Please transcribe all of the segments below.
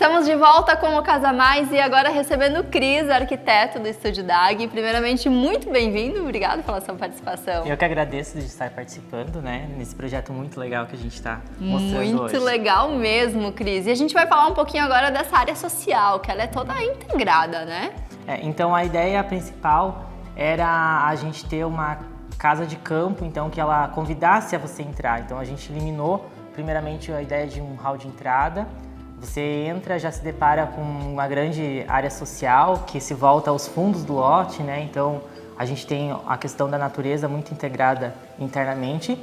Estamos de volta com o Casa Mais e agora recebendo o Cris, arquiteto do Estúdio DAG. Primeiramente, muito bem-vindo, obrigado pela sua participação. Eu que agradeço de estar participando, né, nesse projeto muito legal que a gente está mostrando hoje. Muito legal mesmo, Cris. E a gente vai falar um pouquinho agora dessa área social, que ela é toda integrada, né? Então a ideia principal era a gente ter uma casa de campo, então que ela convidasse a você entrar. Então a gente eliminou primeiramente a ideia de um hall de entrada. Você entra, já se depara com uma grande área social que se volta aos fundos do lote, né? Então a gente tem a questão da natureza muito integrada internamente.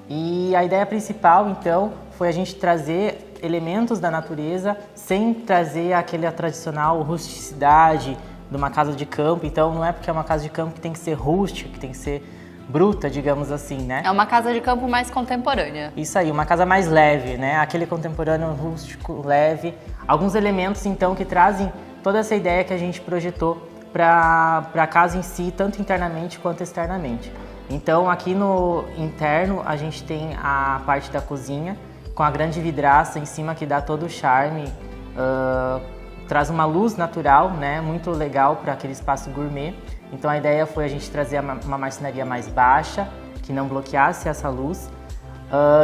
E a ideia principal, então, foi a gente trazer elementos da natureza sem trazer aquela tradicional rusticidade de uma casa de campo. Então não é porque é uma casa de campo que tem que ser rústica, que tem que ser bruta, digamos assim, né? É uma casa de campo mais contemporânea. Isso aí, uma casa mais leve, né? Aquele contemporâneo rústico, leve. Alguns elementos, então, que trazem toda essa ideia que a gente projetou para a casa em si, tanto internamente quanto externamente. Então, aqui no interno, a gente tem a parte da cozinha, com a grande vidraça em cima que dá todo o charme, traz uma luz natural, né? Muito legal para aquele espaço gourmet. Então a ideia foi a gente trazer uma marcenaria mais baixa, que não bloqueasse essa luz,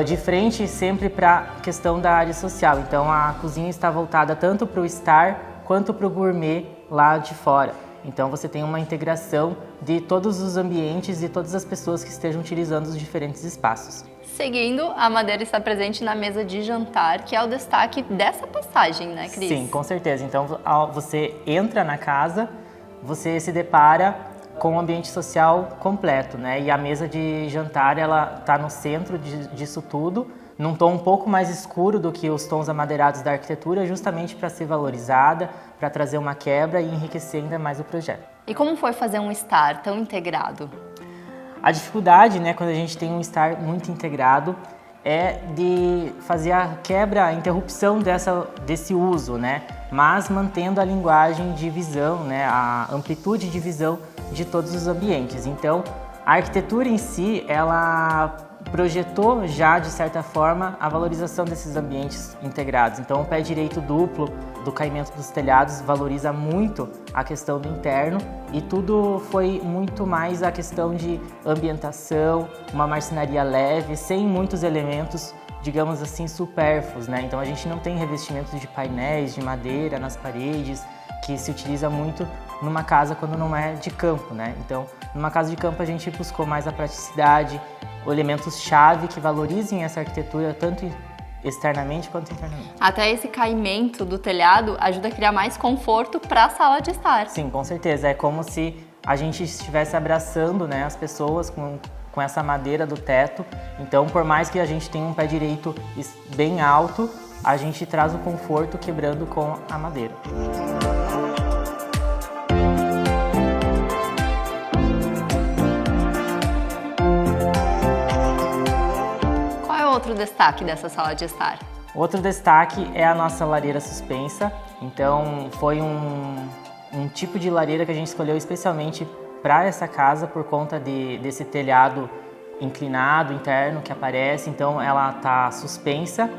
de frente sempre para a questão da área social. Então a cozinha está voltada tanto para o estar quanto para o gourmet lá de fora. Então você tem uma integração de todos os ambientes e todas as pessoas que estejam utilizando os diferentes espaços. Seguindo, a madeira está presente na mesa de jantar, que é o destaque dessa passagem, né, Cris? Sim, com certeza. Então você entra na casa, você se depara com um ambiente social completo, né? E a mesa de jantar, ela está no centro disso tudo, num tom um pouco mais escuro do que os tons amadeirados da arquitetura, justamente para ser valorizada, para trazer uma quebra e enriquecer ainda mais o projeto. E como foi fazer um estar tão integrado? A dificuldade, né, quando a gente tem um estar muito integrado, é de fazer a quebra, a interrupção desse uso, né? Mas mantendo a linguagem de visão, né? A amplitude de visão de todos os ambientes. Então, a arquitetura em si, ela projetou já, de certa forma, a valorização desses ambientes integrados. Então, o pé direito duplo do caimento dos telhados valoriza muito a questão do interno e tudo foi muito mais a questão de ambientação, uma marcenaria leve, sem muitos elementos, digamos assim, supérfluos, né? Então a gente não tem revestimento de painéis de madeira nas paredes, que se utiliza muito numa casa quando não é de campo, né? Então, numa casa de campo a gente buscou mais a praticidade, elementos-chave que valorizem essa arquitetura tanto externamente quanto internamente. Até esse caimento do telhado ajuda a criar mais conforto para a sala de estar. Sim, com certeza. É como se a gente estivesse abraçando, né, as pessoas com essa madeira do teto. Então, por mais que a gente tenha um pé direito bem alto, a gente traz o conforto quebrando com a madeira. Outro destaque dessa sala de estar? Outro destaque é a nossa lareira suspensa. Então foi um tipo de lareira que a gente escolheu especialmente para essa casa por conta desse telhado inclinado interno que aparece. Então ela está suspensa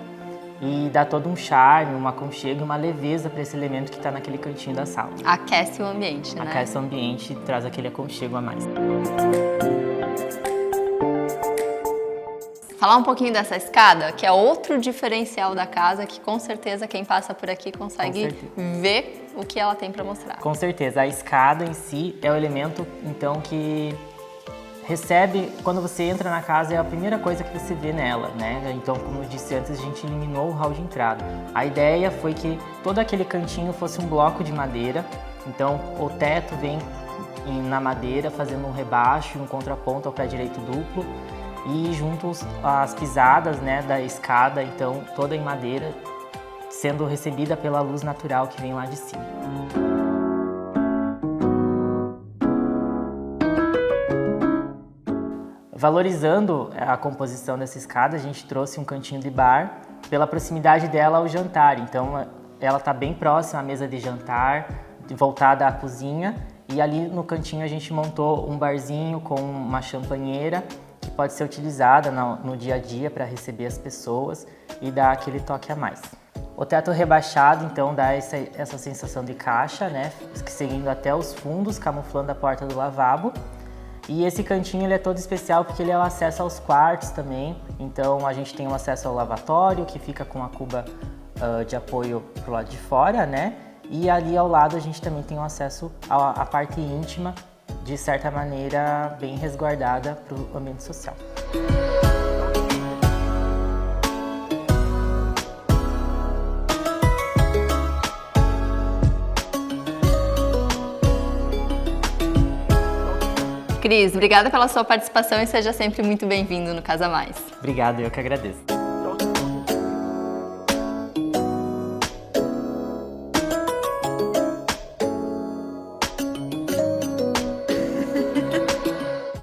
e dá todo um charme, um aconchego, uma leveza para esse elemento que está naquele cantinho da sala. Aquece o ambiente, né? Aquece o ambiente e traz aquele aconchego a mais. Falar um pouquinho dessa escada, que é outro diferencial da casa, que com certeza quem passa por aqui consegue ver o que ela tem para mostrar. Com certeza, a escada em si é o elemento, então, que recebe, quando você entra na casa, é a primeira coisa que você vê nela, né? Então, como eu disse antes, a gente eliminou o hall de entrada. A ideia foi que todo aquele cantinho fosse um bloco de madeira, então o teto vem na madeira, fazendo um rebaixo e um contraponto ao pé direito duplo, e junto às pisadas, né, da escada, então toda em madeira, sendo recebida pela luz natural que vem lá de cima. Valorizando a composição dessa escada, a gente trouxe um cantinho de bar, pela proximidade dela ao jantar, então ela está bem próxima à mesa de jantar, voltada à cozinha, e ali no cantinho a gente montou um barzinho com uma champanheira, que pode ser utilizada no dia a dia para receber as pessoas e dar aquele toque a mais. O teto rebaixado, então, dá essa sensação de caixa, né? Seguindo até os fundos, camuflando a porta do lavabo. E esse cantinho ele é todo especial porque ele é o acesso aos quartos também. Então a gente tem o acesso ao lavatório, que fica com a cuba de apoio pro lado de fora, né? E ali ao lado a gente também tem o acesso à parte íntima, de certa maneira bem resguardada para o ambiente social. Cris, obrigada pela sua participação e seja sempre muito bem-vindo no Casa Mais. Obrigado, eu que agradeço.